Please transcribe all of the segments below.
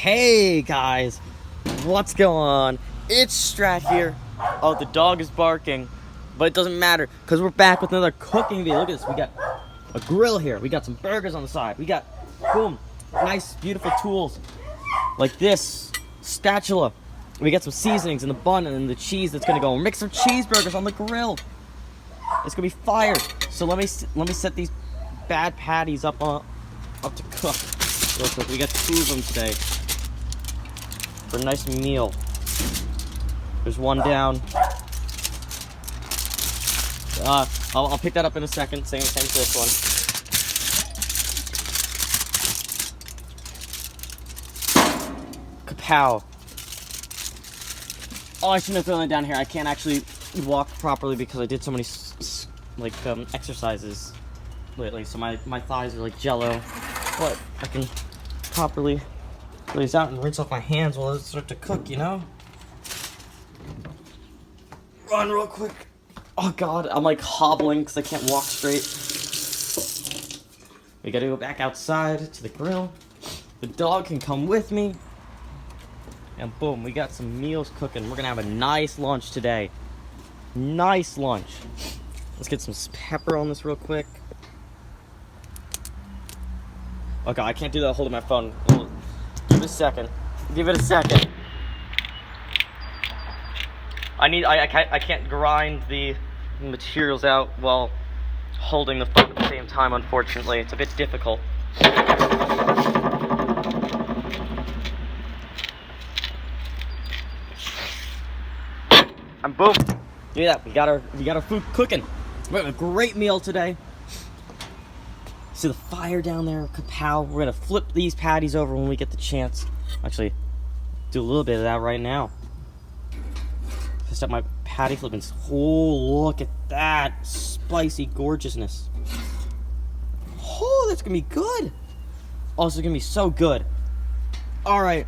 Hey guys, what's going on? It's Strat here. Oh, the dog is barking, but it doesn't matter because we're back with another cooking video. Look at this, we got a grill here. We got some burgers on the side. We got, boom, nice, beautiful tools like this spatula. We got some seasonings in the bun and the cheese that's gonna go. We'll make some cheeseburgers on the grill. It's gonna be fire. So let me set these bad patties up to cook. Real quick. We got 2 of them today for a nice meal. There's one down. I'll pick that up in a second. Same for this one. Kapow. Oh, I shouldn't have thrown it down here. I can't actually walk properly because I did so many exercises lately, so my thighs are like jello. But I can properly lay these out and rinse off my hands while I start to cook, you know? Run real quick. Oh god, I'm like hobbling because I can't walk straight. We gotta go back outside to the grill. The dog can come with me. And boom, we got some meals cooking. We're gonna have a nice lunch today. Nice lunch. Let's get some pepper on this real quick. Okay, I can't do that holding my phone. Give it a second. Give it a second. I can't grind the materials out while holding the phone at the same time, unfortunately. It's a bit difficult. And boom. Look at that. We got our food cooking. We have a great meal today. See the fire down there? Kapow. We're gonna flip these patties over when we get the chance. Actually, do a little bit of that right now. Just up my patty flipping. Oh, look at that spicy gorgeousness. Oh, that's gonna be good. Oh, this is gonna be so good. All right,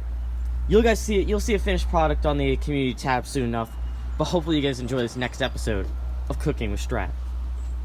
you'll see a finished product on the community tab soon enough. But hopefully you guys enjoy this next episode of Cooking with Strat.